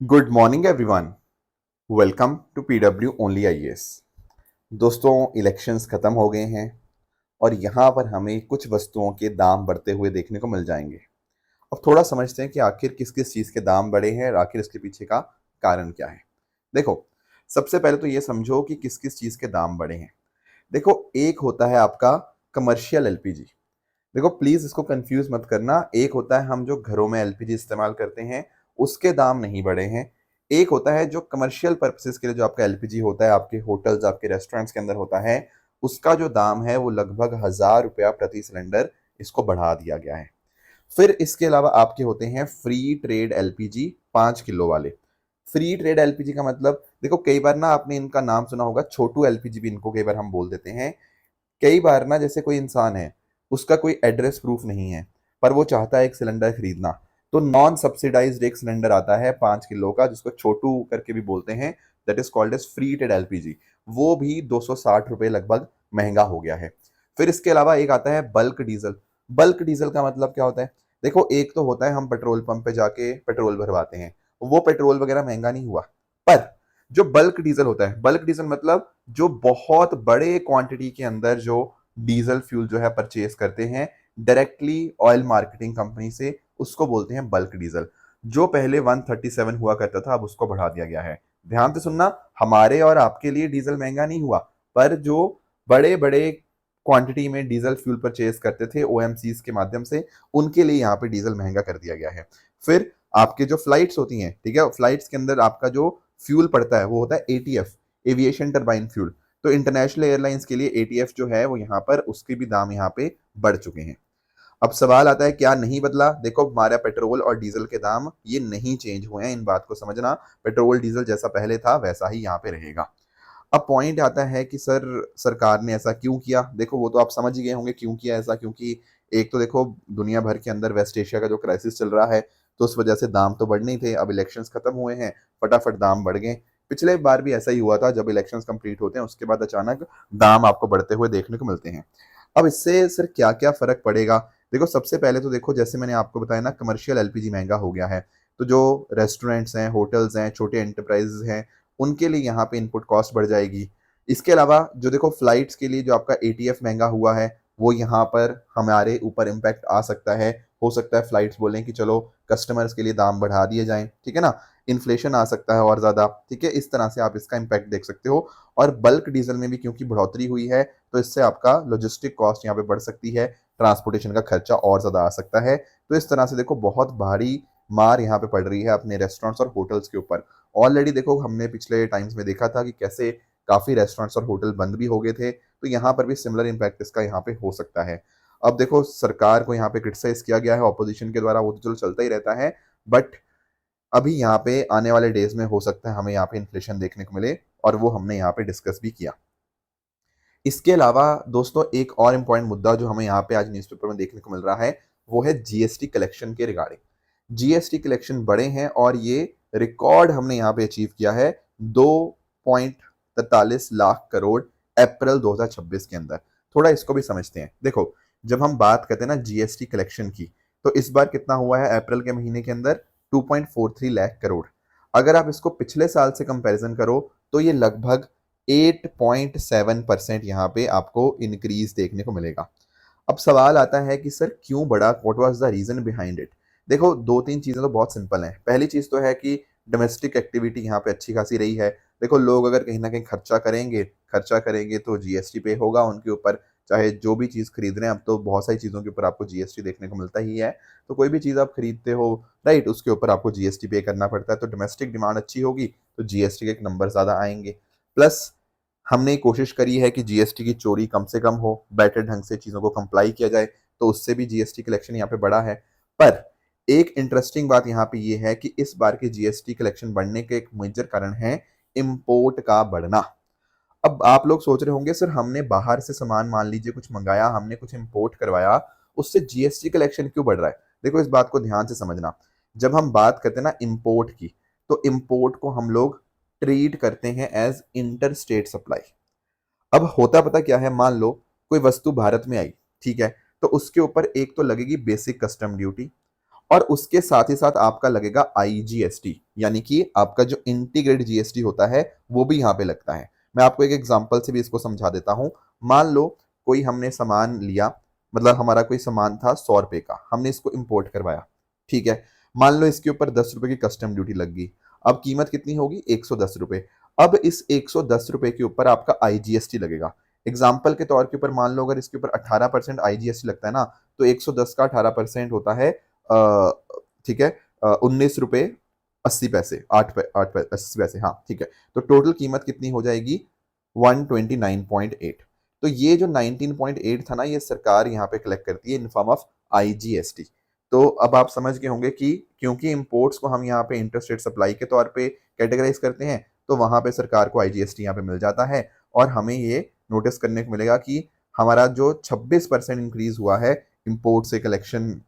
Good morning everyone. Welcome to PW only IAS. दोस्तों, elections खत्म हो गए हैं और यहाँ पर हमें कुछ वस्तुओं के दाम बढ़ते हुए देखने को मिल जाएंगे। अब थोड़ा समझते हैं कि आखिर किस किस चीज़ के दाम बढ़े हैं और आखिर इसके पीछे का कारण क्या है। देखो, सबसे पहले तो ये समझो कि किस किस चीज़ के दाम बढ़े हैं। देखो, एक होता है आपका कमर्शियल एलपीजी। देखो प्लीज इसको कंफ्यूज मत करना। एक होता है हम जो घरों में एलपीजी इस्तेमाल करते हैं, उसके दाम नहीं बढ़े हैं। एक होता है जो कमर्शियल पर्पसेस के लिए जो आपका एलपीजी होता है, आपके होटल्स आपके रेस्टोरेंट्स के अंदर होता है, उसका जो दाम है वो लगभग 1,000 रुपया प्रति सिलेंडर इसको बढ़ा दिया गया है। फिर इसके अलावा आपके होते हैं फ्री ट्रेड एलपीजी 5 किलो वाले। फ्री ट्रेड एलपीजी का मतलब, देखो कई बार ना आपने इनका नाम सुना होगा, छोटू एलपीजी भी इनको कई बार हम बोल देते हैं। कई बार ना जैसे कोई इंसान है, उसका कोई एड्रेस प्रूफ नहीं है, पर वो चाहता है एक सिलेंडर खरीदना, तो नॉन सब्सिडाइज्ड एक सिलेंडर आता है 5 किलो का, जिसको छोटू करके भी बोलते हैं। That is called as free trade LPG. वो भी 260 रुपये लगभग महंगा हो गया है। फिर इसके अलावा एक आता है बल्क डीजल। बल्क डीजल का मतलब क्या होता है? देखो, एक तो होता है हम पेट्रोल पंप पे जाके पेट्रोल भरवाते हैं, वो पेट्रोल वगैरह महंगा नहीं हुआ। पर जो बल्क डीजल होता है, बल्क डीजल मतलब जो बहुत बड़े क्वांटिटी के अंदर जो डीजल फ्यूल जो है परचेज करते हैं डायरेक्टली ऑयल मार्केटिंग कंपनी से, उसको बोलते हैं बल्क डीजल। जो पहले 137 हुआ करता था, अब उसको बढ़ा दिया गया है। ध्यान से सुनना, हमारे और आपके लिए डीजल महंगा नहीं हुआ, पर जो बड़े बड़े क्वांटिटी में डीजल फ्यूल परचेज करते थे ओएमसीज के माध्यम से, उनके लिए यहाँ पे डीजल महंगा कर दिया गया है। फिर आपके जो फ्लाइट्स होती हैं, ठीक है, फ्लाइट्स के अंदर आपका जो फ्यूल पड़ता है वो होता है एटीएफ, एविएशन टर्बाइन फ्यूल। तो इंटरनेशनल एयरलाइंस के लिए एटीएफ जो है वो यहाँ पर, उसके भी दाम यहाँ पे बढ़ चुके हैं। अब सवाल आता है क्या नहीं बदला? देखो, हमारा पेट्रोल और डीजल के दाम ये नहीं चेंज हुए हैं, इन बात को समझना। पेट्रोल डीजल जैसा पहले था वैसा ही यहाँ पे रहेगा। अब पॉइंट आता है कि सर, सरकार ने ऐसा क्यों किया? देखो, वो तो आप समझ ही गए होंगे क्यों किया ऐसा। क्योंकि एक तो देखो, दुनिया भर के अंदर वेस्ट एशिया का जो क्राइसिस चल रहा है, तो उस वजह से दाम तो बढ़ने ही थे। अब इलेक्शंस खत्म हुए हैं, फटाफट दाम बढ़ गए। पिछले बार भी ऐसा ही हुआ था, जब इलेक्शंस कंप्लीट होते हैं उसके बाद अचानक दाम आपको बढ़ते हुए देखने को मिलते हैं। अब इससे सर क्या क्या फर्क पड़ेगा? देखो, सबसे पहले तो देखो, जैसे मैंने आपको बताया ना, कमर्शियल एलपीजी महंगा हो गया है, तो जो रेस्टोरेंट्स हैं, होटल्स हैं, छोटे एंटरप्राइजेज हैं, उनके लिए यहाँ पे इनपुट कॉस्ट बढ़ जाएगी। इसके अलावा जो देखो, फ्लाइट्स के लिए जो आपका एटीएफ महंगा हुआ है, वो यहाँ पर हमारे ऊपर इम्पैक्ट आ सकता है। हो सकता है फ्लाइट्स बोलें कि चलो कस्टमर्स के लिए दाम बढ़ा दिए जाएं, ठीक है ना। इन्फ्लेशन आ सकता है और ज़्यादा, ठीक है, इस तरह से आप इसका इम्पैक्ट देख सकते हो। और बल्क डीजल में भी क्योंकि बढ़ोतरी हुई है, तो इससे आपका लॉजिस्टिक कॉस्ट यहाँ पे बढ़ सकती है, ट्रांसपोर्टेशन का खर्चा और ज़्यादा आ सकता है। तो इस तरह से देखो, बहुत भारी मार यहाँ पे पड़ रही है अपने रेस्टोरेंट्स और होटल्स के ऊपर। ऑलरेडी देखो, हमने पिछले टाइम्स में देखा था कि कैसे काफ़ी रेस्टोरेंट्स और होटल बंद भी हो गए थे, तो यहाँ पर भी सिमिलर इम्पैक्ट इसका यहाँ पे हो सकता है। अब देखो, सरकार को यहाँ पे क्रिटिसाइज किया गया है ऑपोजिशन के द्वारा, वो तो चलो चलता ही रहता है, बट अभी यहाँ पे आने वाले डेज में हो सकता है हमें यहाँ पे इन्फ्लेशन देखने को मिले, और वो हमने यहाँ पे डिस्कस भी किया। इसके अलावा दोस्तों, एक और इम्पॉर्टेंट मुद्दा जो हमें यहाँ पे आज न्यूज़पेपर में देखने को मिल रहा है, वो है जीएसटी कलेक्शन के रिगार्डिंग। जीएसटी कलेक्शन बढ़े हैं और ये रिकॉर्ड हमने यहाँ पे अचीव किया है, 2.43 लाख करोड़ अप्रैल 2026 के अंदर। थोड़ा इसको भी समझते हैं। देखो, जब हम बात करते हैं ना जीएसटी कलेक्शन की, तो इस बार कितना हुआ है अप्रैल के महीने के अंदर? 2.43 लाख करोड़। अगर आप इसको पिछले साल से कंपैरिजन करो, तो ये लगभग 8.7% यहाँ पे आपको इंक्रीज देखने को मिलेगा। अब सवाल आता है कि सर क्यों बढ़ा? What was the reason behind it? देखो, दो तीन चीजें तो बहुत सिंपल हैं। पहली चीज तो है कि डोमेस्टिक एक्टिविटी यहाँ पे अच्छी खासी रही है। देखो, लोग अगर कहीं ना कहीं खर्चा करेंगे तो जीएसटी पे होगा उनके ऊपर। चाहे जो भी चीज खरीद रहे हैं, अब तो बहुत सारी चीजों के ऊपर आपको जीएसटी देखने को मिलता ही है। तो कोई भी चीज आप खरीदते हो, राइट, उसके ऊपर आपको जीएसटी पे करना पड़ता है। तो डोमेस्टिक डिमांड अच्छी होगी तो जीएसटी के नंबर ज्यादा आएंगे। प्लस हमने कोशिश करी है कि जीएसटी की चोरी कम से कम हो, बेटर ढंग से चीज़ों को कंप्लाई किया जाए, तो उससे भी जीएसटी कलेक्शन यहाँ पे बढ़ा है। पर एक इंटरेस्टिंग बात यहाँ पे ये है कि इस बार के जीएसटी कलेक्शन बढ़ने के एक मेजर कारण है इम्पोर्ट का बढ़ना। अब आप लोग सोच रहे होंगे, सर हमने बाहर से सामान मान लीजिए कुछ मंगाया, हमने कुछ इम्पोर्ट करवाया, उससे जीएसटी कलेक्शन क्यों बढ़ रहा है? देखो, इस बात को ध्यान से समझना। जब हम बात करते हैं ना इम्पोर्ट की, तो इम्पोर्ट को हम लोग ट्रीट करते हैं एज इंटर स्टेट सप्लाई। अब होता पता क्या है, मान लो कोई वस्तु भारत में आई, ठीक है, तो उसके ऊपर एक तो लगेगी बेसिक कस्टम ड्यूटी, और उसके साथ ही साथ आपका लगेगा IGST, यानी कि आपका जो इंटीग्रेटेड जीएसटी होता है वो भी यहाँ पे लगता है। मैं आपको एक एग्जांपल से भी इसको समझा देता हूँ। मान लो कोई हमने सामान लिया, मतलब हमारा कोई सामान था 100 रुपए का, हमने इसको इंपोर्ट करवाया, ठीक है। मान लो इसके ऊपर 10 रुपए की कस्टम ड्यूटी लग गई। अब कीमत कितनी होगी? 110 रुपए। अब इस 110 रुपए के ऊपर आपका IGST लगेगा। एग्जाम्पल के तौर के ऊपर मान लो अगर इसके ऊपर 18% IGST लगता है ना, तो 110 का 18% होता है, ठीक है, 19 रुपए 80 पैसे, 80 पैसे, हाँ ठीक है। तो टोटल कीमत कितनी हो जाएगी? 129.8। तो ये जो 19.8 था ना, ये सरकार यहाँ पे कलेक्ट करती है इन फॉर्म ऑफ IGST। तो अब आप समझ गए होंगे कि क्योंकि इंपोर्ट्स को हम यहाँ पे इंटरस्टेट सप्लाई के तौर पे कैटेगराइज करते हैं, तो वहां पे सरकार को IGST यहाँ पे मिल जाता है। और हमें ये नोटिस करने को मिलेगा कि हमारा जो 26% इंक्रीज हुआ है इंपोर्ट से कलेक्शन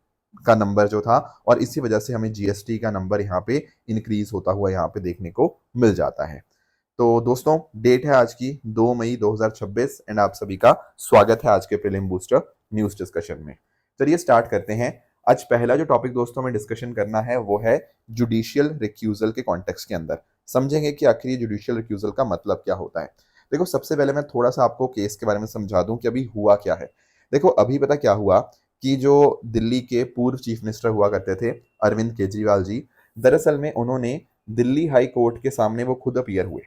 का नंबर जो था, और इसी वजह से हमें जीएसटी का नंबर यहाँ पे इंक्रीज होता हुआ यहाँ पे देखने को मिल जाता है। तो दोस्तों, डेट है आज की 2 मई 2026 एंड आप सभी का स्वागत है आज के प्रीलिम बूस्टर न्यूज डिस्कशन में। चलिए स्टार्ट करते हैं। आज पहला जो टॉपिक दोस्तों में डिस्कशन करना है वो है जुडिशियल रिक्यूजल के कॉन्टेक्स्ट के अंदर। समझेंगे कि आखिर जुडिशियल रिक्यूजल का मतलब क्या होता है। देखो, सबसे पहले मैं थोड़ा सा आपको केस के बारे में समझा दूं कि अभी हुआ क्या है। देखो, अभी पता क्या हुआ कि जो दिल्ली के पूर्व चीफ मिनिस्टर हुआ करते थे अरविंद केजरीवाल जी, दरअसल में उन्होंने दिल्ली हाई कोर्ट के सामने वो खुद अपीयर हुए।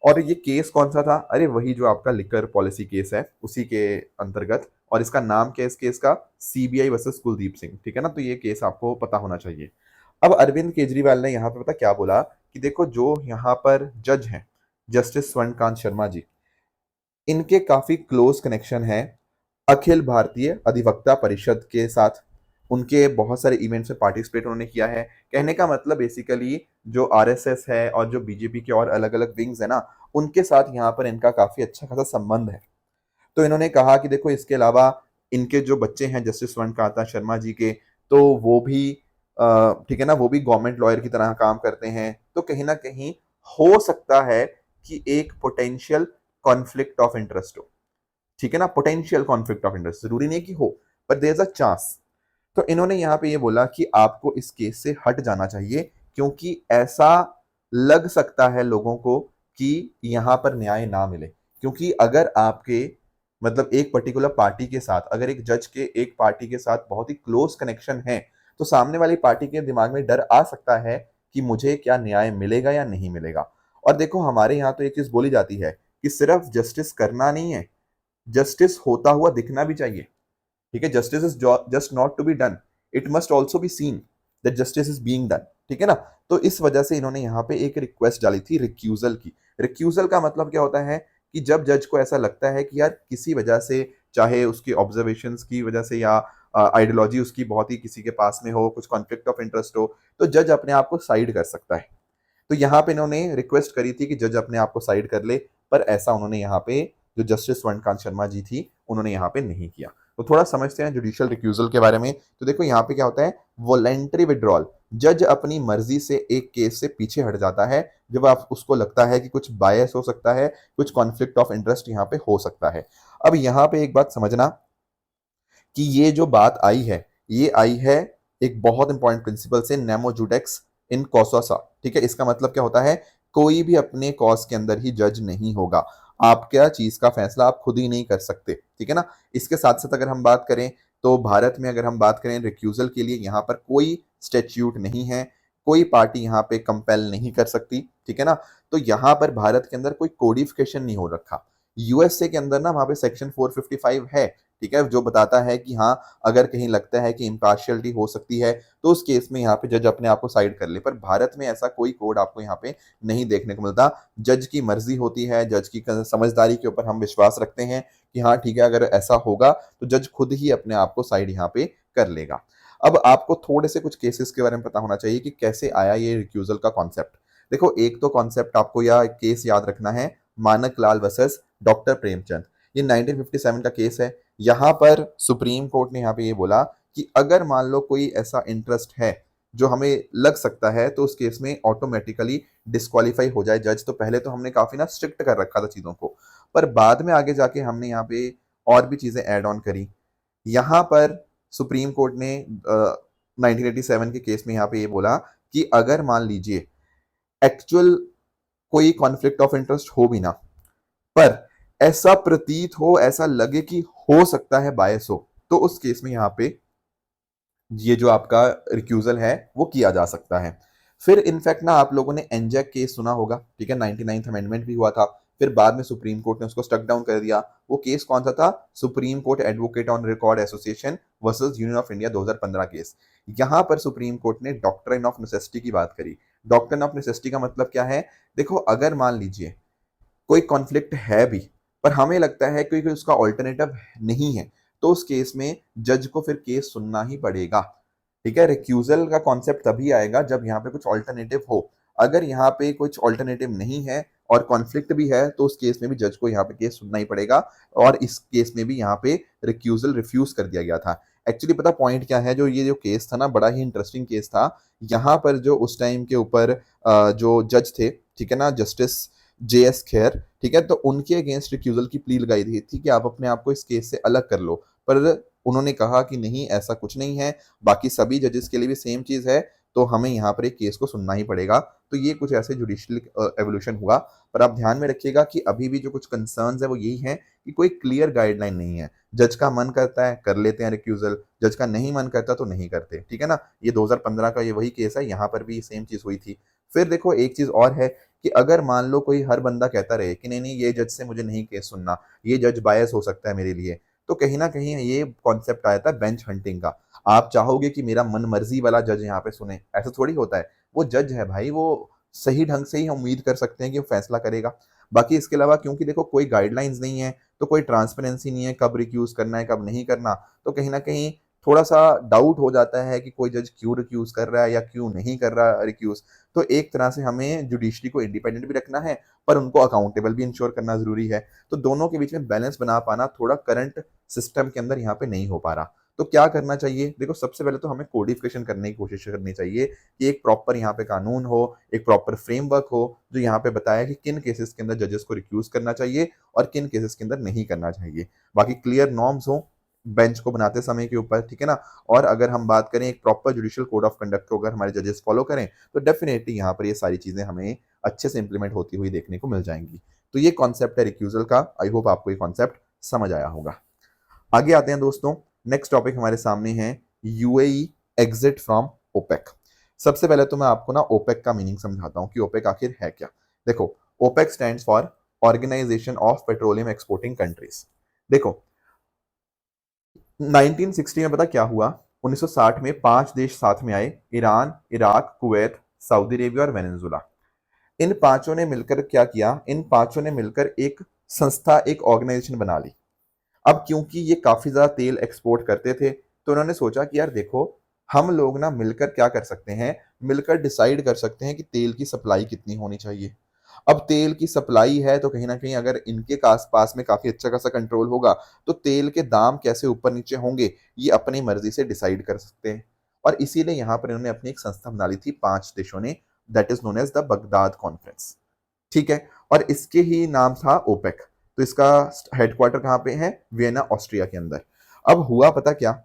और ये केस कौन सा था? अरे वही जो आपका लिकर पॉलिसी केस है, उसी के अंतर्गत। और इसका नाम क्या है इस केस का? CBI वर्सेस कुलदीप सिंह, ठीक है ना। तो ये केस आपको पता होना चाहिए। अब अरविंद केजरीवाल ने यहाँ पे पता क्या बोला कि देखो, जो यहाँ पर जज हैं जस्टिस स्वर्णकांत शर्मा जी, इनके काफी क्लोज कनेक्शन है अखिल भारतीय अधिवक्ता परिषद के साथ। उनके बहुत सारे इवेंट्स में पार्टिसिपेट उन्होंने किया है। कहने का मतलब बेसिकली जो आरएसएस है और जो बीजेपी के और अलग अलग विंग्स है ना, उनके साथ यहाँ पर इनका काफी अच्छा खासा संबंध है। तो इन्होंने कहा कि देखो, इसके अलावा इनके जो बच्चे हैं जस्टिस स्वर्णकांता शर्मा जी के, तो वो भी ठीक है ना, वो भी गवर्नमेंट लॉयर की तरह काम करते हैं। तो कहीं ना कहीं हो सकता है कि एक पोटेंशियल कॉन्फ्लिक्ट ऑफ इंटरेस्ट हो, ठीक है ना। पोटेंशियल कॉन्फ्लिक्ट ऑफ इंटरेस्ट, जरूरी नहीं कि हो, पर देयर इज अ चांस। तो इन्होंने यहाँ पे ये बोला कि आपको इस केस से हट जाना चाहिए, क्योंकि ऐसा लग सकता है लोगों को कि यहाँ पर न्याय ना मिले। क्योंकि अगर आपके मतलब एक पर्टिकुलर पार्टी के साथ, अगर एक जज के एक पार्टी के साथ बहुत ही क्लोज कनेक्शन है, तो सामने वाली पार्टी के दिमाग में डर आ सकता है कि मुझे क्या न्याय मिलेगा या नहीं मिलेगा। और देखो, हमारे यहाँ तो एक चीज बोली जाती है कि सिर्फ जस्टिस करना नहीं है, जस्टिस होता हुआ दिखना भी चाहिए, ठीक है। Justice is just not to be done, it must also be seen that justice is being done, ठीक है ना। तो इस वजह से इन्होंने यहाँ पे एक रिक्वेस्ट डाली थी रिक्यूजल की। रिक्यूजल का मतलब क्या होता है कि जब जज को ऐसा लगता है कि यार किसी वजह से, चाहे उसकी ऑब्जर्वेशंस की वजह से या आइडियोलॉजी उसकी बहुत ही किसी के पास में हो, कुछ कॉन्फ्लिक्ट ऑफ इंटरेस्ट हो, तो जज अपने आप को साइड कर सकता है। तो यहाँ पे इन्होंने रिक्वेस्ट करी थी कि जज अपने आप को साइड कर ले, पर ऐसा उन्होंने यहाँ पे, जो जस्टिस स्वर्णकांत शर्मा जी थी, उन्होंने यहाँ पे नहीं किया। तो थोड़ा समझते हैं जुडिशियल रिक्यूजल के बारे में। तो देखो, यहाँ पे क्या होता है? Voluntary withdrawal. जज अपनी मर्जी से एक केस से पीछे हट जाता है जब आप उसको लगता है कि कुछ बायस हो सकता है, कुछ कॉन्फ्लिक्ट ऑफ इंटरेस्ट यहाँ पे हो सकता है। अब यहाँ पे एक बात समझना कि ये जो बात आई है, ये आई है एक बहुत इंपॉर्टेंट प्रिंसिपल से, नेमो जुडेक्स इन कॉसोसा, ठीक है। इसका मतलब क्या होता है? कोई भी अपने कॉज के अंदर ही जज नहीं होगा। आप क्या चीज का फैसला आप खुद ही नहीं कर सकते, ठीक है ना। इसके साथ साथ अगर हम बात करें, तो भारत में अगर हम बात करें रिक्यूजल के लिए, यहाँ पर कोई स्टेच्यूट नहीं है, कोई पार्टी यहाँ पे कंपेल नहीं कर सकती, ठीक है ना। तो यहाँ पर भारत के अंदर कोई कोडिफिकेशन नहीं हो रखा। यूएसए के अंदर ना, वहां पे सेक्शन 455 है, ठीक है, जो बताता है कि हाँ, अगर कहीं लगता है कि इम्पार्शियलिटी हो सकती है, तो उस केस में यहाँ पे जज अपने आप को साइड कर ले। पर भारत में ऐसा कोई कोड आपको यहाँ पे नहीं देखने को मिलता। जज की मर्जी होती है, जज की समझदारी के ऊपर हम विश्वास रखते हैं कि हाँ ठीक है, अगर ऐसा होगा तो जज खुद ही अपने आप को साइड यहाँ पे कर लेगा। अब आपको थोड़े से कुछ केसेस के बारे में पता होना चाहिए कि कैसे आया ये रिक्यूजल का कॉन्सेप्ट। देखो, एक तो कॉन्सेप्ट आपको या केस याद रखना है, मानक लाल वर्सेस डॉक्टर प्रेमचंद। ये 1957 का केस है। यहाँ पर सुप्रीम कोर्ट ने यहाँ पे ये बोला कि अगर मान लो कोई ऐसा इंटरेस्ट है जो हमें लग सकता है, तो उस केस में ऑटोमेटिकली डिस्क्वालीफाई हो जाए जज। तो पहले तो हमने काफी ना स्ट्रिक्ट कर रखा था चीजों को, पर बाद में आगे जाके हमने यहाँ पे और भी चीजें ऐड ऑन करी। यहाँ पर सुप्रीम कोर्ट ने 1987 के केस में यहाँ पे ये बोला कि अगर मान लीजिए एक्चुअल कोई कॉन्फ्लिक्ट ऑफ इंटरेस्ट हो भी ना, पर ऐसा प्रतीत हो, ऐसा लगे कि हो सकता है बायस हो, तो उस केस में यहाँ पे ये जो आपका रिक्यूजल है वो किया जा सकता है। फिर इनफैक्ट ना आप लोगों ने एनजैक केस सुना होगा, ठीक है, 99th अमेंडमेंट भी हुआ था, फिर बाद में सुप्रीम कोर्ट ने उसको स्टक डाउन कर दिया। वो केस कौन सा था? Supreme court advocate on record association versus union of India 2015 case. यहां पर सुप्रीम कोर्ट ने डॉक्ट्रिन ऑफ नेसेसिटी की बात करी। डॉक्ट्रिन ऑफ नेसेसिटी का मतलब क्या है? देखो, अगर मान लीजिए कोई कॉन्फ्लिक्ट है भी, पर हमें लगता है कि कोई उसका ऑल्टरनेटिव नहीं है, तो उस केस में जज को फिर केस सुनना ही पड़ेगा। ठीक है, रिक्यूजल का कॉन्सेप्ट तभी आएगा जब यहाँ पे कुछ ऑल्टरनेटिव हो। अगर यहाँ पे कुछ ऑल्टरनेटिव नहीं है और कॉन्फ्लिक्ट भी है, तो उस केस में भी जज को यहाँ पे केस सुनना ही पड़ेगा। और इस केस में भी यहाँ पे रिक्यूजल रिफ्यूज कर दिया गया था। एक्चुअली पता पॉइंट क्या है, जो ये जो केस था ना, बड़ा ही इंटरेस्टिंग केस था। यहाँ पर जो उस टाइम के ऊपर जो जज थे, ठीक है ना, जस्टिस JS खेर, ठीक है, तो उनके अगेंस्ट रिक्यूजल की प्ली लगाई थी कि आप अपने आप को इस केस से अलग कर लो, पर उन्होंने कहा कि नहीं, ऐसा कुछ नहीं है, बाकी सभी जजेस के लिए भी सेम चीज है, तो हमें यहाँ पर एक केस को सुनना ही पड़ेगा। तो ये कुछ ऐसे जुडिशियल एवोल्यूशन हुआ। पर आप ध्यान में रखिएगा कि अभी भी जो कुछ कंसर्न्स है वो यही है कि कोई क्लियर गाइडलाइन नहीं है। जज का मन करता है कर लेते हैं रिक्यूजल, जज का नहीं मन करता तो नहीं करते, ठीक है ना। ये 2015 का ये वही केस है, यहाँ पर भी सेम चीज हुई थी। फिर देखो, एक चीज और है कि अगर मान लो कोई हर बंदा कहता रहे कि नहीं नहीं, ये जज से मुझे नहीं केस सुनना, ये जज बायस हो सकता है मेरे लिए, तो कहीं ना कहीं ये कॉन्सेप्ट आया था बेंच हंटिंग का। आप चाहोगे कि मेरा मन मर्जी वाला जज यहाँ पे सुने, ऐसा थोड़ी होता है। वो जज है भाई, वो सही ढंग से ही हम उम्मीद कर सकते हैं कि वो फैसला करेगा। बाकी इसके अलावा क्योंकि देखो कोई गाइडलाइंस नहीं है, तो कोई ट्रांसपेरेंसी नहीं है, कब रिक्यूज करना है कब नहीं करना, तो कहीं ना कहीं थोड़ा सा डाउट हो जाता है कि कोई जज क्यों रिक्यूज कर रहा है या क्यों नहीं कर रहा रिक्यूज। तो एक तरह से हमें जुडिशरी को इंडिपेंडेंट भी रखना है, पर उनको अकाउंटेबल भी इंश्योर करना जरूरी है। तो दोनों के बीच में बैलेंस बना पाना थोड़ा करंट सिस्टम के अंदर यहाँ पे नहीं हो पा रहा। तो क्या करना चाहिए? देखो, सबसे पहले तो हमें कोडिफिकेशन करने की कोशिश करनी चाहिए कि एक प्रॉपर यहाँ पे कानून हो, एक प्रॉपर फ्रेमवर्क हो, जो यहाँ पे बताया कि किन केसेस के अंदर जजेस को रिक्यूज करना चाहिए और किन केसेस के अंदर नहीं करना चाहिए। बाकी क्लियर नॉर्म्स हो बेंच को बनाते समय के ऊपर, ठीक है ना। और अगर हम बात करें एक proper judicial code of conduct को अगर हमारे जजेस फॉलो करें, तो डेफिनेटली यहाँ पर ये सारी चीजें हमें अच्छे से इंप्लीमेंट होती हुई देखने को मिल जाएंगी। तो ये कॉन्सेप्ट है रिक्यूजल का। आई होप आपको ये कॉन्सेप्ट समझ आया होगा। आगे आते हैं दोस्तों, नेक्स्ट टॉपिक हमारे सामने है यूएई एग्जिट फ्रॉम ओपेक। सबसे पहले तो मैं आपको ना ओपेक का मीनिंग समझाता हूं कि ओपेक आखिर है क्या। देखो, OPEC stands for organisation of petroleum exporting countries. देखो, 1960 में पता क्या हुआ? 1960 में 5 देश साथ में आए, Iran, Iraq, Kuwait, Saudi Arabia और वेनेजुला। इन पांचों ने मिलकर क्या किया? इन पांचों ने मिलकर एक संस्था, एक ऑर्गेनाइजेशन बना ली। अब क्योंकि ये काफी ज्यादा तेल एक्सपोर्ट करते थे, तो उन्होंने सोचा कि यार देखो, हम लोग ना मिलकर क्या कर सकते हैं, मिलकर डिसाइड कर सकते हैं कि तेल की सप्लाई कितनी होनी चाहिए। अब तेल की सप्लाई है तो कहीं ना कहीं अगर इनके आसपास में काफी अच्छा खासा कंट्रोल होगा, तो तेल के दाम कैसे ऊपर नीचे होंगे ये अपनी मर्जी से डिसाइड कर सकते हैं। और इसीलिए यहां पर इन्होंने अपनी एक संस्था बना ली थी 5 देशों ने, that is known as the Baghdad conference. ठीक है, और इसके ही नाम था ओपेक। तो इसका हेडक्वार्टर कहाँ पे है? वियना, ऑस्ट्रिया के अंदर। अब हुआ पता क्या,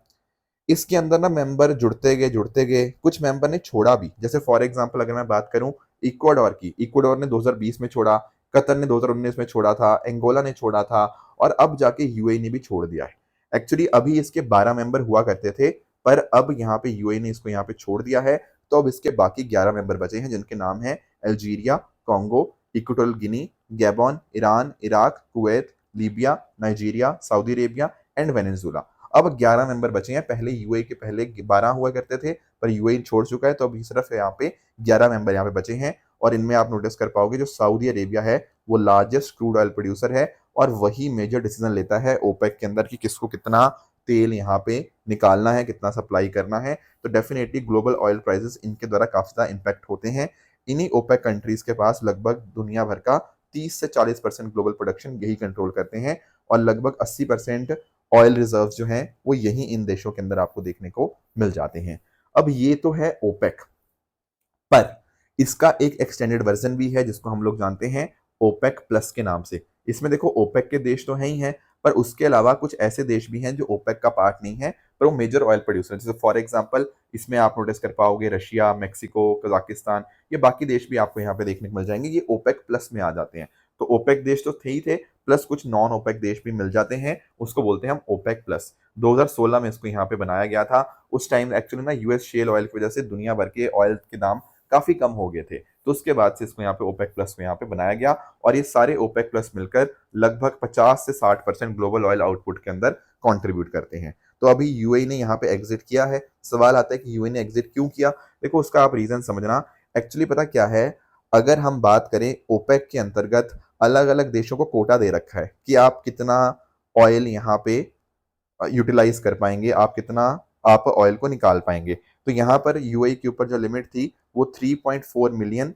इसके अंदर ना मेंबर जुड़ते गए, कुछ मेंबर ने छोड़ा भी। जैसे फॉर एग्जांपल अगर मैं बात करूं इक्वाडोर की, इक्वाडोर ने 2020 में छोड़ा, कतर ने 2019 में छोड़ा था, एंगोला ने छोड़ा था, और अब जाके यूएई ने भी छोड़ दिया है। एक्चुअली अभी इसके 12 मेंबर हुआ करते थे, पर अब यहाँ पे यूएई ने इसको यहाँ पे छोड़ दिया है। तो अब इसके बाकी 11 मेंबर बचे हैं, जिनके नाम है Algeria, Congo, equatorial Guinea, Gabon, Iran, Iraq, Kuwait, Libya, Nigeria, Saudi Arabia and Venezuela. अब 11 मेंबर बचे हैं। पहले यूएई के पहले 12 हुआ करते थे, पर यूएई छोड़ चुका है, तो अभी सिर्फ यहाँ पे 11 मेंबर यहाँ पे बचे हैं। और इनमें आप नोटिस कर पाओगे जो सऊदी अरेबिया है वो लार्जेस्ट क्रूड ऑयल प्रोड्यूसर है, और वही मेजर डिसीजन लेता है ओपेक के अंदर कि किसको कितना तेल यहाँ पे निकालना है, कितना सप्लाई करना है। तो डेफिनेटली ग्लोबल ऑयल प्राइसेस इनके द्वारा काफी ज्यादा इंपैक्ट होते हैं। इन्हीं ओपेक कंट्रीज के पास लगभग दुनिया भर का 30 से 40% ग्लोबल प्रोडक्शन यही कंट्रोल करते हैं, और लगभग 80% ऑयल रिजर्व जो हैं वो यही इन देशों के अंदर आपको देखने को मिल जाते हैं। अब ये तो है ओपेक, पर इसका एक एक्सटेंडेड वर्जन भी है जिसको हम लोग जानते हैं ओपेक प्लस के नाम से। इसमें देखो ओपेक के देश तो हैं ही हैं, पर उसके अलावा कुछ ऐसे देश भी हैं जो ओपेक का पार्ट नहीं है, पर वो मेजर ऑयल प्रोड्यूसर, जैसे फॉर एग्जांपल इसमें आप नोटिस कर पाओगे रशिया, मेक्सिको, कजाकिस्तान, ये बाकी देश भी आपको यहाँ पे देखने को मिल जाएंगे, ये ओपेक प्लस में आ जाते हैं। तो ओपेक देश तो थे ही थे, प्लस कुछ नॉन ओपेक देश भी मिल जाते हैं, उसको बोलते हैं हम ओपेक प्लस। 2016 में इसको यहाँ पे बनाया गया था। उस टाइम एक्चुअली ना यूएस शेल ऑयल की वजह से दुनिया भर के ऑयल के दाम काफी कम हो गए थे, तो उसके बाद से इसको यहाँ पे ओपेक प्लस में यहाँ पे बनाया गया, और ये सारे ओपेक प्लस मिलकर लगभग 50 से 60% ग्लोबल ऑयल आउटपुट के अंदर कंट्रीब्यूट करते हैं। तो अभी यूएई ने यहाँ पे एग्जिट किया है। सवाल आता है कि यूएई ने एग्जिट क्यों किया? देखो उसका आप रीजन समझना। एक्चुअली पता क्या है, अगर हम बात करें ओपेक के अंतर्गत अलग अलग देशों को कोटा दे रखा है कि आप कितना ऑयल यहाँ पे यूटिलाइज कर पाएंगे, आप कितना आप ऑयल को निकाल पाएंगे। तो यहाँ पर यूएई के ऊपर जो लिमिट थी वो 3.4 मिलियन,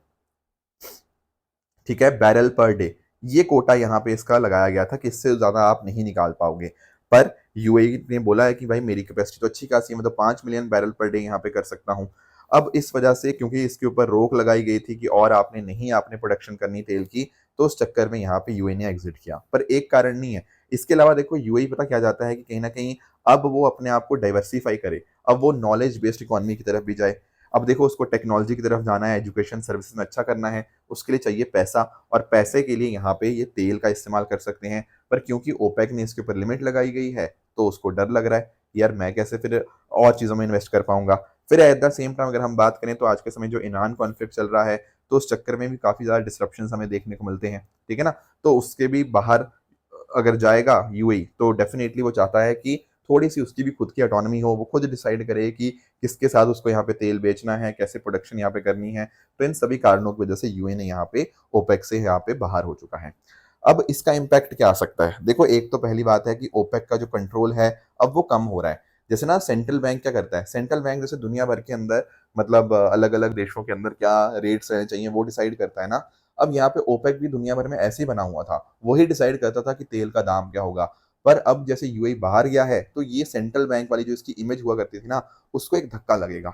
ठीक है, बैरल पर डे, ये कोटा यहाँ पे इसका लगाया गया था कि इससे ज्यादा आप नहीं निकाल पाओगे। पर यूएई ने बोला है कि भाई मेरी कैपेसिटी तो अच्छी खासी है, मैं तो 5 मिलियन बैरल पर डे यहाँ पे कर सकता हूँ। अब इस वजह से क्योंकि इसके ऊपर रोक लगाई गई थी कि और आपने प्रोडक्शन करनी तेल की, तो उस चक्कर में यहाँ पे यूएई ने एग्जिट किया। पर एक कारण नहीं है, इसके अलावा देखो यूएई पता क्या जाता है कि कहीं ना कहीं अब वो अपने आप को डाइवर्सिफाई करे, अब वो नॉलेज बेस्ड इकोनॉमी की तरफ भी जाए। अब देखो उसको टेक्नोलॉजी की तरफ जाना है, एजुकेशन सर्विसेज में अच्छा करना है, उसके लिए चाहिए पैसा, और पैसे के लिए यहाँ पे ये तेल का इस्तेमाल कर सकते हैं। पर क्योंकि ओपेक ने इसके ऊपर लिमिट लगाई गई है, तो उसको डर लग रहा है यार मैं कैसे फिर और चीज़ों में इन्वेस्ट कर पाऊंगा। फिर एट द सेम टाइम अगर हम बात करें तो आज के समय जो ईरान कॉन्फ्लिक्ट चल रहा है, तो उस चक्कर में भी काफ़ी ज़्यादा डिस्ट्रप्शन हमें देखने को मिलते हैं, ठीक है ना। तो उसके भी बाहर अगर जाएगा यूएई, तो डेफिनेटली वो चाहता है कि थोड़ी सी उसकी भी खुद की ऑटोनॉमी हो, वो खुद डिसाइड करे कि किसके साथ उसको यहाँ पे तेल बेचना है, कैसे प्रोडक्शन यहाँ पे करनी है। तो इन सभी कारणों की वजह से यूए ने यहाँ पे ओपेक से यहाँ पे बाहर हो चुका है। अब इसका इम्पैक्ट क्या आ सकता है? देखो एक तो पहली बात है कि ओपेक का जो कंट्रोल है अब वो कम हो रहा है। जैसे ना सेंट्रल बैंक क्या करता है, सेंट्रल बैंक जैसे दुनिया भर के अंदर मतलब अलग अलग देशों के अंदर क्या रेट्स रहने चाहिए वो डिसाइड करता है ना। अब यहाँ पे ओपेक भी दुनिया भर में ऐसे ही बना हुआ था, वही डिसाइड करता था कि तेल का दाम क्या होगा। पर अब जैसे यूएई बाहर गया है, तो ये सेंट्रल बैंक वाली जो इसकी इमेज हुआ करती थी ना, उसको एक धक्का लगेगा।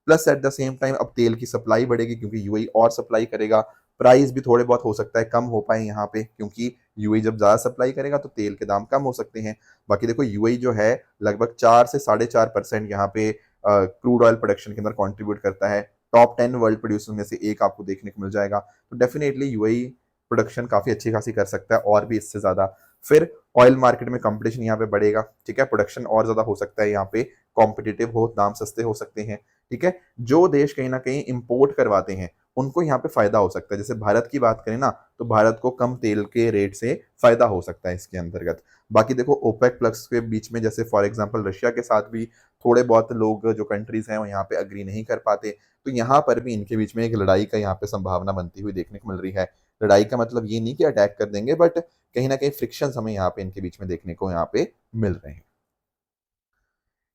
Plus at the same time अब तेल की सप्लाई बढ़ेगी क्योंकि यूएई और सप्लाई करेगा। प्राइस भी थोड़े बहुत हो सकता है कम हो पाए यहाँ पे, क्योंकि यूएई जब ज्यादा सप्लाई करेगा तो तेल के दाम कम हो सकते हैं। बाकी देखो यूएई जो है लगभग 4 से 4.5% यहाँ पे क्रूड ऑयल प्रोडक्शन के अंदर कॉन्ट्रीब्यूट करता है। टॉप 10 वर्ल्ड प्रोड्यूसर में से एक आपको देखने को मिल जाएगा। तो डेफिनेटली यूएई प्रोडक्शन काफी अच्छी खासी कर सकता है, और भी इससे ज्यादा। फिर ऑयल मार्केट में कंपटीशन यहाँ पे बढ़ेगा, ठीक है, प्रोडक्शन और ज्यादा हो सकता है, यहाँ पे कॉम्पिटिटिव हो, दाम सस्ते हो सकते हैं, ठीक है। जो देश कहीं ना कहीं इंपोर्ट करवाते हैं उनको यहाँ पे फायदा हो सकता है। जैसे भारत की बात करें ना, तो भारत को कम तेल के रेट से फायदा हो सकता है इसके अंतर्गत। बाकी देखो ओपेक प्लस के बीच में जैसे फॉर एग्जांपल रशिया के साथ भी थोड़े बहुत लोग जो कंट्रीज हैं वो यहाँ पे अग्री नहीं कर पाते, तो यहाँ पर भी इनके बीच में एक लड़ाई का यहाँ पे संभावना बनती हुई देखने को मिल रही है। लड़ाई का मतलब ये नहीं कि अटैक कर देंगे, बट कहीं ना कहीं फ्रिक्शन हमें यहाँ पे इनके बीच में देखने को यहाँ पे मिल रहे हैं।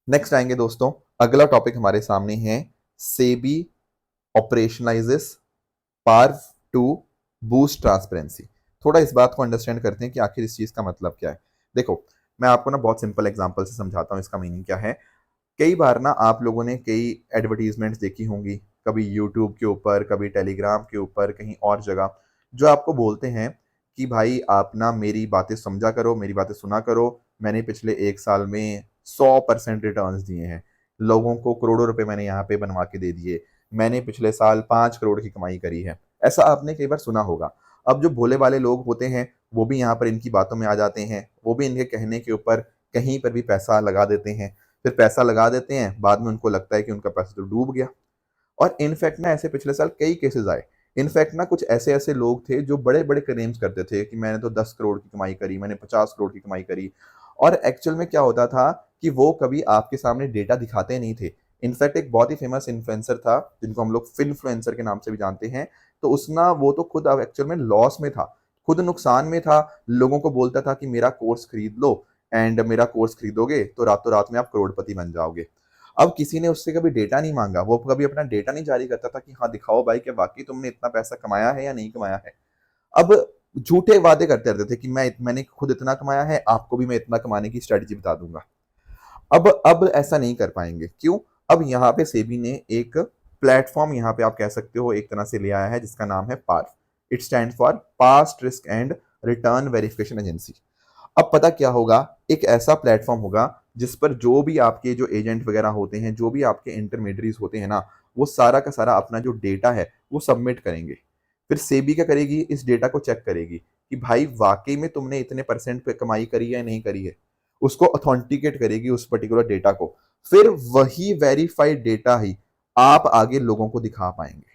नेक्स्ट आएंगे दोस्तों, अगला टॉपिक हमारे सामने है सेबी ऑपरेशनलाइजेस पार्व टू बूस्ट ट्रांसपेरेंसी। थोड़ा इस बात को अंडरस्टैंड करते हैं कि आखिर इस चीज का मतलब क्या है। देखो मैं आपको ना बहुत सिंपल एग्जांपल से समझाता हूँ इसका मीनिंग क्या है। कई बार ना आप लोगों ने कई एडवर्टीजमेंट्स देखी होंगी, कभी यूट्यूब के ऊपर, कभी टेलीग्राम के ऊपर, कहीं और जगह, जो आपको बोलते हैं कि भाई आप ना मेरी बातें समझा करो, मेरी बातें सुना करो, मैंने पिछले 1 साल में 100% रिटर्न्स दिए हैं, लोगों को करोड़ों रुपए मैंने यहाँ पे बनवा के दे दिए, मैंने पिछले साल 5 करोड़ की कमाई करी है। ऐसा आपने कई बार सुना होगा। अब जो भोले वाले लोग होते हैं वो भी यहाँ पर इनकी बातों में आ जाते हैं, वो भी इनके कहने के ऊपर कहीं पर भी पैसा लगा देते हैं। फिर पैसा लगा देते हैं, बाद में उनको लगता है कि उनका पैसा तो डूब गया। और इनफैक्ट ना ऐसे पिछले साल कई केसेस आए। इनफैक्ट ना कुछ ऐसे ऐसे लोग थे जो बड़े बड़े क्लेम्स करते थे कि मैंने तो 10 करोड़ की कमाई करी, मैंने 50 करोड़ की कमाई करी। और एक्चुअल में क्या होता था कि वो कभी आपके सामने डेटा दिखाते नहीं थे। इनफैक्ट एक बहुत ही फेमस इन्फ्लुएंसर था जिनको हम लोग फिनफ्लुएंसर के नाम से भी जानते हैं, तो उसना वो तो खुद एक्चुअल में लॉस में था, खुद नुकसान में था। लोगों को बोलता था कि मेरा कोर्स खरीद लो, एंड मेरा कोर्स खरीदोगे तो रातों रात में आप करोड़पति बन जाओगे। अब किसी ने उससे कभी डेटा नहीं मांगा, वो कभी अपना डेटा नहीं जारी करता था कि हाँ दिखाओ भाई कि वाकई तुमने इतना पैसा कमाया है या नहीं कमाया है। अब झूठे वादे करते रहते थे कि मैंने खुद इतना कमाया है, आपको भी मैं इतना कमाने की स्ट्रेटजी बता दूंगा। अब ऐसा नहीं कर पाएंगे, क्यों? अब यहाँ पे सेबी ने एक प्लेटफॉर्म यहाँ पे आप कह सकते हो एक तरह से ले आया है जिसका नाम है पार्फ। It stand for past risk and return verification agency. अब पता क्या होगा, एक ऐसा प्लेटफॉर्म होगा जिस पर जो भी आपके जो एजेंट वगैरह होते हैं, जो भी आपके इंटरमीडियरीज होते हैं ना, वो सारा का सारा अपना जो डेटा है वो सबमिट करेंगे। फिर सेबी क्या करेगी, इस डेटा को चेक करेगी कि भाई वाकई में तुमने इतने परसेंट पे कमाई करी है या नहीं करी है, उसको ऑथेंटिकेट करेगी उस पर्टिकुलर डेटा को। फिर वही वेरीफाइड डेटा ही आप आगे लोगों को दिखा पाएंगे।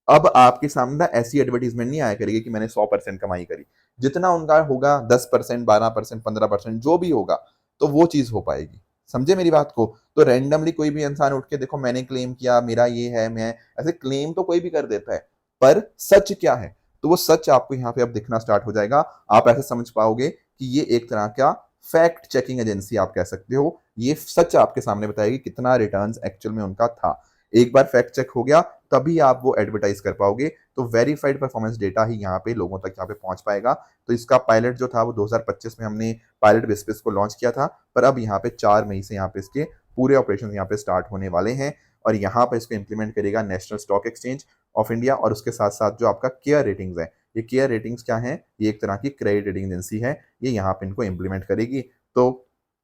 अब आपके सामने ना ऐसी एडवर्टीजमेंट नहीं आया करेगी कि मैंने 100% कमाई करी। जितना उनका होगा 10%, 12%, 15% जो भी होगा, तो वो चीज हो पाएगी। समझे मेरी बात को? तो रैंडमली कोई भी इंसान उठ के देखो मैंने क्लेम किया, मेरा ये है, मैं ऐसे क्लेम तो कोई भी कर देता है, पर सच क्या है, तो वो सच आपको यहाँ पे अब दिखना स्टार्ट हो जाएगा। आप ऐसे समझ पाओगे कि ये एक तरह का फैक्ट चेकिंग एजेंसी आप कह सकते हो। ये सच आपके सामने बताएगी कितना रिटर्न्स एक्चुअल में उनका था। एक बार फैक्ट चेक हो गया तभी आप वो एडवर्टाइज कर पाओगे। तो वेरीफाइड परफॉर्मेंस डेटा ही यहाँ पे लोगों तक यहाँ पे पहुंच पाएगा। तो इसका पायलट जो था वो 2025 में हमने पायलट बेसिस को लॉन्च किया था, पर अब यहाँ पे 4 मई से यहाँ पे इसके पूरे ऑपरेशन यहाँ पे स्टार्ट होने वाले हैं। और यहाँ पे इसको इंप्लीमेंट करेगा national stock exchange of India, और उसके साथ साथ जो आपका केयर रेटिंग्स है, ये केयर रेटिंग्स क्या है, ये एक तरह की क्रेडिट रेटिंग एजेंसी है, ये यहाँ पे इनको इंप्लीमेंट करेगी। तो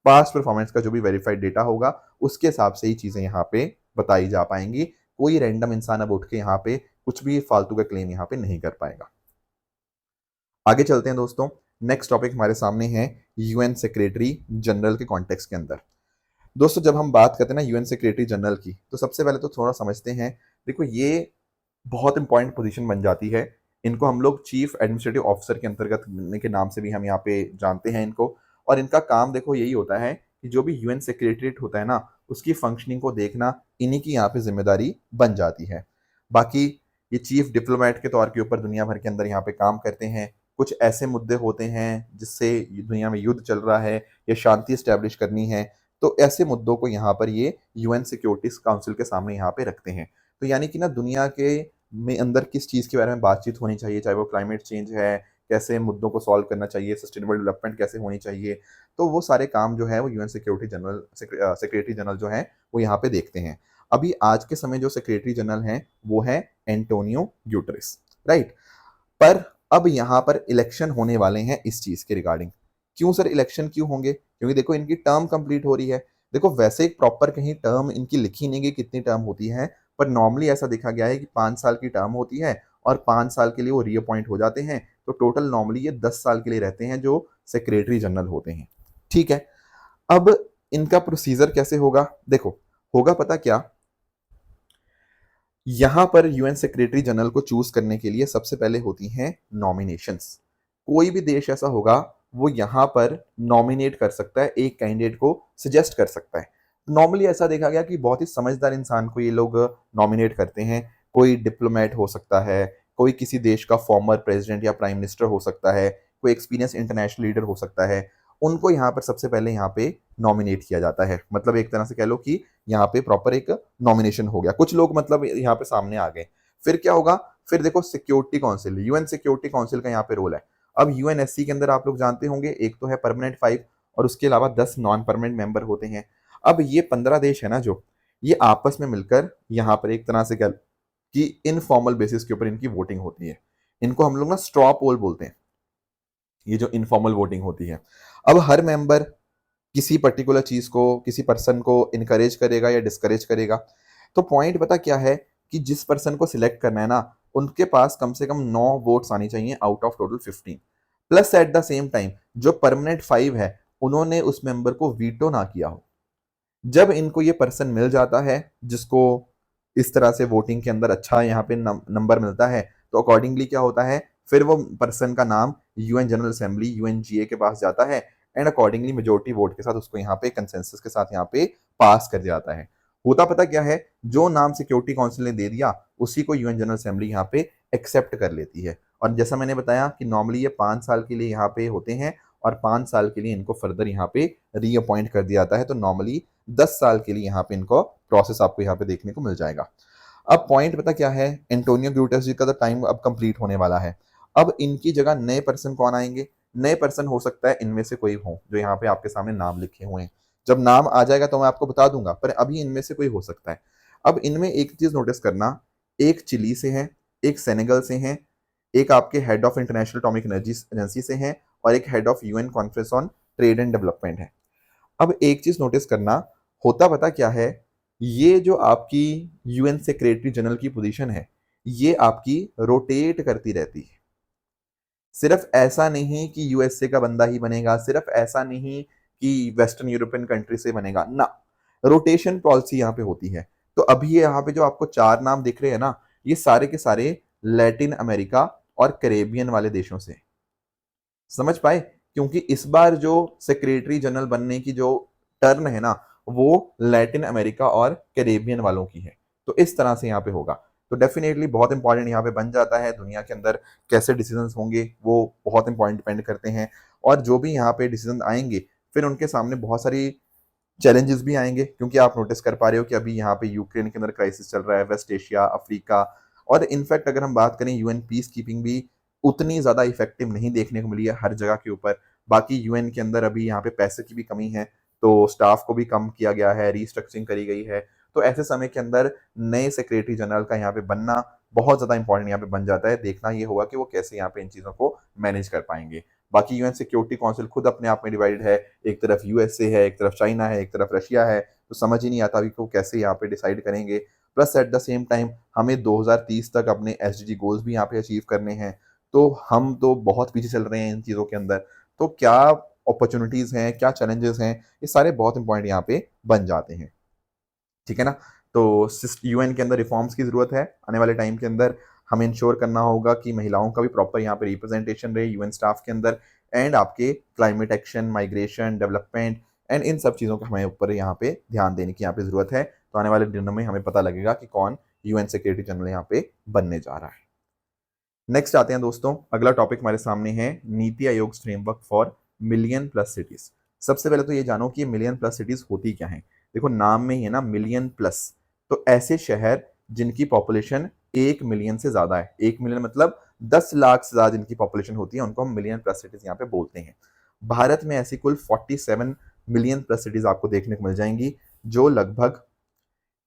पास्ट परफॉर्मेंस का जो भी वेरीफाइड डेटा होगा उसके हिसाब से ही चीजें यहाँ पे बताई जा पाएंगी। कोई रैंडम इंसान अब उठ के यहाँ पे कुछ भी फालतू का क्लेम यहाँ पे नहीं कर पाएगा। आगे चलते हैं दोस्तों। नेक्स्ट टॉपिक हमारे सामने है यूएन सेक्रेटरी जनरल के कॉन्टेक्स्ट के अंदर। दोस्तों जब हम बात करते हैं ना यूएन सेक्रेटरी जनरल की, तो सबसे पहले तो थोड़ा समझते हैं। देखो ये बहुत इंपॉर्टेंट पोजीशन बन जाती है। इनको हम लोग चीफ एडमिनिस्ट्रेटिव ऑफिसर के अंतर्गत के नाम से भी हम यहाँ पे जानते हैं इनको। और इनका काम देखो यही होता है कि जो भी यूएन सेक्रेटरीट होता है ना, उसकी फंक्शनिंग को देखना इन्हीं की यहाँ पे जिम्मेदारी बन जाती है। बाकी ये चीफ डिप्लोमेट के तौर के ऊपर दुनिया भर के अंदर यहाँ पे काम करते हैं। कुछ ऐसे मुद्दे होते हैं जिससे दुनिया में युद्ध चल रहा है या शांति स्टैब्लिश करनी है, तो ऐसे मुद्दों को यहाँ पर ये यूएन सिक्योरिटी काउंसिल के सामने यहाँ पे रखते हैं। तो यानी कि ना दुनिया के में अंदर किस चीज़ के बारे में बातचीत होनी चाहिए, चाहे वो क्लाइमेट चेंज है, कैसे मुद्दों को सॉल्व करना चाहिए, सस्टेनेबल डेवलपमेंट कैसे होनी चाहिए, तो वो सारे काम जो है वो UN security general secretary general जो है वो यहाँ पे देखते हैं। अभी आज के समय जो सेक्रेटरी जनरल हैं वो है एंटोनियो ग्यूटरेस, राइट। पर अब यहाँ पर इलेक्शन होने वाले हैं इस चीज के रिगार्डिंग। क्यों सर इलेक्शन क्यों होंगे? क्योंकि देखो इनकी टर्म कंप्लीट हो रही है। देखो वैसे एक प्रॉपर कहीं टर्म इनकी लिखी नहीं गई कितनी टर्म होती है, पर नॉर्मली ऐसा देखा गया है कि 5 साल की टर्म होती है और 5 साल के लिए वो रीअपॉइंट हो जाते हैं। तो टोटल नॉर्मली ये 10 साल के लिए रहते हैं जो सेक्रेटरी जनरल होते हैं। ठीक है, अब इनका प्रोसीजर कैसे होगा? देखो होगा पता क्या, यहां पर यूएन सेक्रेटरी जनरल को चूज करने के लिए सबसे पहले होती हैं नॉमिनेशंस। कोई भी देश ऐसा होगा वो यहां पर नॉमिनेट कर सकता है, एक कैंडिडेट को सजेस्ट कर सकता है। नॉर्मली ऐसा देखा गया कि बहुत ही समझदार इंसान को ये लोग नॉमिनेट करते हैं। कोई डिप्लोमेट हो सकता है, कोई किसी देश का फॉर्मर प्रेसिडेंट या प्राइम मिनिस्टर हो सकता है, कोई एक्सपीरियंस इंटरनेशनल लीडर हो सकता है। उनको यहाँ पर सबसे पहले यहाँ पे नॉमिनेट किया जाता है। मतलब एक तरह से कह लो कि यहाँ पे प्रॉपर एक नॉमिनेशन हो गया, कुछ लोग मतलब यहाँ पे सामने आ गए। फिर क्या होगा, फिर देखो security council, UN security council का यहाँ पे रोल है। अब यूएनएससी के अंदर आप लोग जानते होंगे एक तो है परमानेंट 5 और उसके अलावा 10 नॉन परमानेंट मेंबर होते हैं। अब ये 15 देश है ना जो, ये आपस में मिलकर यहाँ पर एक तरह से कह कि इनफॉर्मल बेसिस के ऊपर इनकी वोटिंग होती है। इनको हम लोग ना स्ट्रॉ पोल बोलते हैं, ये जो इनफॉर्मल वोटिंग होती है। अब हर मेंबर किसी पर्टिकुलर चीज को, किसी पर्सन को इनकरेज करेगा या डिस्करेज करेगा। तो पॉइंट पता क्या है कि जिस पर्सन को सिलेक्ट करना है ना, उनके पास कम से कम 9 वोट्स आनी चाहिए out of total 15। Plus at the same time जो परमानेंट 5 है उन्होंने उस मेंबर को वीटो ना किया हो। जब इनको ये पर्सन मिल जाता है जिसको इस तरह से वोटिंग के अंदर अच्छा यहाँ पे नंबर मिलता है, तो अकॉर्डिंगली क्या होता है, फिर वो पर्सन का नाम यूएन जनरल असेंबली यूएनजीए के पास जाता है एंड अकॉर्डिंगली मेजोरिटी वोट के साथ उसको यहाँ पे कंसेंसस के साथ यहाँ पे पास कर दिया जाता है। होता पता क्या है, जो नाम सिक्योरिटी काउंसिल ने दे दिया उसी को यूएन जनरल असेंबली यहाँ पे एक्सेप्ट कर लेती है। और जैसा मैंने बताया कि नॉर्मली ये 5 साल के लिए यहाँ पे होते हैं और 5 साल के लिए इनको फर्दर यहाँ पे रीअपॉइंट कर दिया जाता है। तो नॉर्मली 10 साल के लिए यहाँ पे इनको प्रोसेस आपको यहाँ पे देखने को मिल जाएगा। अब पॉइंट पता क्या है, एंटोनियो ग्यूटेस जी का तो टाइम अब कंप्लीट होने वाला है। अब इनकी जगह नए पर्सन कौन आएंगे? नए पर्सन हो सकता है इनमें से कोई हो जो यहाँ पे आपके सामने नाम लिखे हुए हैं। जब नाम आ जाएगा तो मैं आपको बता दूंगा, पर अभी इनमें से कोई हो सकता है। अब इनमें एक चीज नोटिस करना, एक चिली से है, एक सेनेगल से है, एक आपके head of international atomic energy agency से है और एक head of UN conference on trade and development है। अब एक चीज नोटिस करना, होता पता क्या है, ये जो आपकी यूएन सेक्रेटरी जनरल की पोजीशन है, ये आपकी रोटेट करती रहती है। सिर्फ ऐसा नहीं कि यूएसए का बंदा ही बनेगा, सिर्फ ऐसा नहीं कि वेस्टर्न यूरोपियन कंट्री से बनेगा ना, रोटेशन पॉलिसी यहाँ पे होती है। तो अभी यहाँ पे जो आपको 4 नाम दिख रहे हैं ना, ये सारे के सारे लैटिन अमेरिका और कैरेबियन वाले देशों से। समझ पाए? क्योंकि इस बार जो सेक्रेटरी जनरल बनने की जो टर्न है ना, वो लैटिन अमेरिका और कैरेबियन वालों की है। तो इस तरह से यहाँ पे होगा। तो डेफिनेटली बहुत इंपॉर्टेंट यहाँ पे बन जाता है। दुनिया के अंदर कैसे डिसीजंस होंगे वो बहुत इंपॉर्टेंट डिपेंड करते हैं। और जो भी यहाँ पे डिसीजन आएंगे, फिर उनके सामने बहुत सारी चैलेंजेस भी आएंगे, क्योंकि आप नोटिस कर पा रहे हो कि अभी यहाँ पे यूक्रेन के अंदर क्राइसिस चल रहा है, वेस्ट एशिया, अफ्रीका, और इनफैक्ट अगर हम बात करें यूएन पीस कीपिंग भी उतनी ज्यादा इफेक्टिव नहीं देखने को मिली है हर जगह के ऊपर। बाकी यूएन के अंदर अभी यहाँ पे पैसे की भी कमी है, तो स्टाफ को भी कम किया गया है, रीस्ट्रक्चरिंग करी गई है। तो ऐसे समय के अंदर नए सेक्रेटरी जनरल का यहाँ पे बनना बहुत ज्यादा इंपॉर्टेंट यहाँ पे बन जाता है। देखना ये होगा कि वो कैसे यहाँ पे इन चीजों को मैनेज कर पाएंगे। बाकी यूएन सिक्योरिटी काउंसिल खुद अपने आप में डिवाइडेड है, एक तरफ यूएसए है, एक तरफ चाइना है, एक तरफ रशिया है। तो समझ ही नहीं आता अभी को कैसे यहाँ पे डिसाइड करेंगे। Plus at the same time हमें 2030 तक अपने एसडीजी गोल्स भी यहाँ पे अचीव करने हैं। तो हम तो बहुत पीछे चल रहे हैं इन चीज़ों के अंदर। तो क्या अपॉर्चुनिटीज़ हैं, क्या चैलेंजेस हैं, ये सारे बहुत इंपॉर्टेंट यहाँ पे बन जाते हैं। ठीक है ना? तो यूएन के अंदर रिफॉर्म्स की जरूरत है आने वाले टाइम के अंदर। हमें इंश्योर करना होगा कि महिलाओं का भी प्रॉपर यहाँ पे रिप्रेजेंटेशन रहे यूएन स्टाफ के अंदर। एंड आपके climate action, migration, development and in सब चीज़ों का हमें ऊपर यहाँ पे ध्यान देने की यहाँ पे जरूरत है। तो आने वाले दिनों में हमें पता लगेगा कि कौन यूएन सेक्रेटरी जनरल यहाँ पे बनने जा रहा है। नेक्स्ट आते हैं दोस्तों, अगला टॉपिक हमारे सामने है NITI Aayog framework for million plus cities. सबसे पहले तो ये जानो कि ये मिलियन प्लस सिटीज होती क्या है। देखो नाम में ही है ना, मिलियन प्लस। तो ऐसे शहर जिनकी पॉपुलेशन 1 मिलियन से ज्यादा है, 1 मिलियन मतलब 10 लाख से ज्यादा जिनकी पॉपुलेशन होती है, उनको हम मिलियन प्लस सिटीज यहाँ पे बोलते हैं। भारत में ऐसी कुल 47 मिलियन प्लस सिटीज आपको देखने को मिल जाएंगी, जो लगभग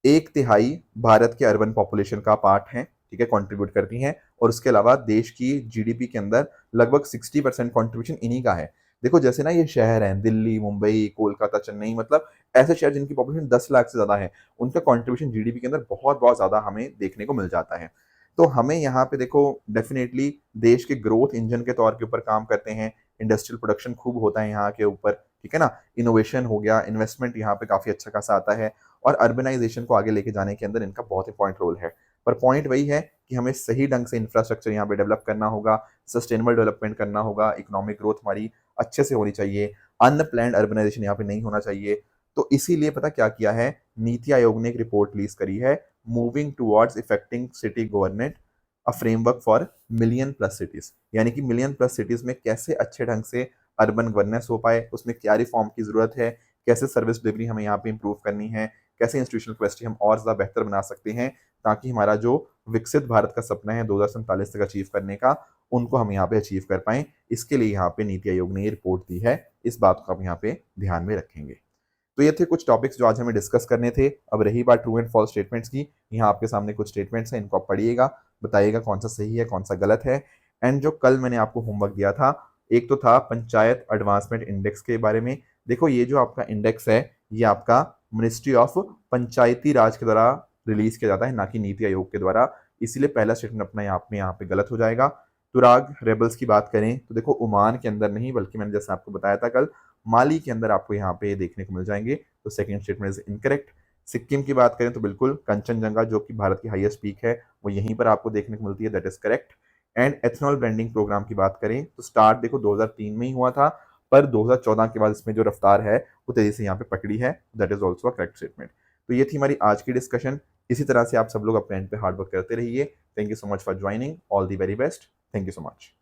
1/3 भारत के अर्बन पॉपुलेशन का पार्ट है। ठीक है, कंट्रीब्यूट करती हैं। और उसके अलावा देश की जीडीपी के अंदर लगभग 60% कंट्रीब्यूशन इन्हीं का है। देखो जैसे ना ये शहर हैं दिल्ली, मुंबई, कोलकाता, चेन्नई, मतलब ऐसे शहर जिनकी पॉपुलेशन 10 लाख से ज्यादा है, उनका कंट्रीब्यूशन जीडीपी के अंदर बहुत बहुत ज्यादा हमें देखने को मिल जाता है। तो हमें यहाँ पे देखो डेफिनेटली देश के ग्रोथ इंजन के तौर के ऊपर काम करते हैं। इंडस्ट्रियल प्रोडक्शन खूब होता है यहाँ के ऊपर, ठीक है ना। इनोवेशन हो गया, इन्वेस्टमेंट यहाँ पे काफी अच्छा खासा आता है। और अर्बनाइजेशन को आगे लेके जाने के अंदर इनका बहुत इंपॉर्टेंट रोल है। पर पॉइंट वही है कि हमें सही ढंग से इंफ्रास्ट्रक्चर यहाँ पे डेवलप करना होगा, सस्टेनेबल डेवलपमेंट करना होगा, इकोनॉमिक ग्रोथ हमारी अच्छे से होनी चाहिए, अनप्लैंड अर्बनाइजेशन यहाँ पे नहीं होना चाहिए। तो इसीलिए पता क्या किया है, नीति आयोग ने एक रिपोर्ट रिलीज करी है, moving towards effecting city government, a framework for million plus cities. यानी कि मिलियन प्लस सिटीज में कैसे अच्छे ढंग से अर्बन गवर्नेंस हो पाए, उसमें क्या रिफॉर्म की जरूरत है, कैसे सर्विस डिलीवरी हमें यहाँ पे इंप्रूव करनी है, कैसे इंस्टीट्यूशनल कैपेसिटी हम और ज़्यादा बेहतर बना सकते हैं, ताकि हमारा जो विकसित भारत का सपना है 2047 तक अचीव करने का, उनको हम यहाँ पे अचीव कर पाएं। इसके लिए यहाँ पे नीति आयोग ने ये रिपोर्ट दी है। इस बात को हम यहाँ पे ध्यान में रखेंगे। तो ये थे कुछ टॉपिक्स जो आज हमें डिस्कस करने थे। अब रही बात ट्रू एंड फॉल्स स्टेटमेंट्स की, यहाँ आपके सामने कुछ स्टेटमेंट्स हैं, इनको आप पढ़िएगा, बताइएगा कौन सा सही है कौन सा गलत है। एंड जो कल मैंने आपको होमवर्क दिया था, एक तो था पंचायत एडवांसमेंट इंडेक्स के बारे में। देखो ये जो आपका इंडेक्स है, ये आपका मिनिस्ट्री ऑफ पंचायती राज के द्वारा रिलीज किया जाता है, ना कि नीति आयोग के द्वारा। इसीलिए पहला स्टेटमेंट अपना यहाँ पे गलत हो जाएगा। तुराग रेबल्स की बात करें तो देखो ओमान के अंदर नहीं, बल्कि मैंने जैसे आपको बताया था कल, माली के अंदर आपको यहाँ पे देखने को मिल जाएंगे। तो second statement is incorrect. Sikkim की बात करें तो बिल्कुल कंचनजंगा जो कि भारत की हाईएस्ट पीक है, वो यहीं पर आपको देखने को मिलती है, that is correct. And ethanol blending programme की बात करें तो स्टार्ट देखो 2003 में ही हुआ था, पर 2014 के बाद इसमें जो रफ्तार है वो तेजी से यहाँ पे पकड़ी है, that is also a correct statement. तो ये थी हमारी आज की डिस्कशन। इसी तरह से आप सब लोग अपने एंड पे हार्ड वर्क करते रहिए। Thank you so much for joining, all the very best, thank you so much.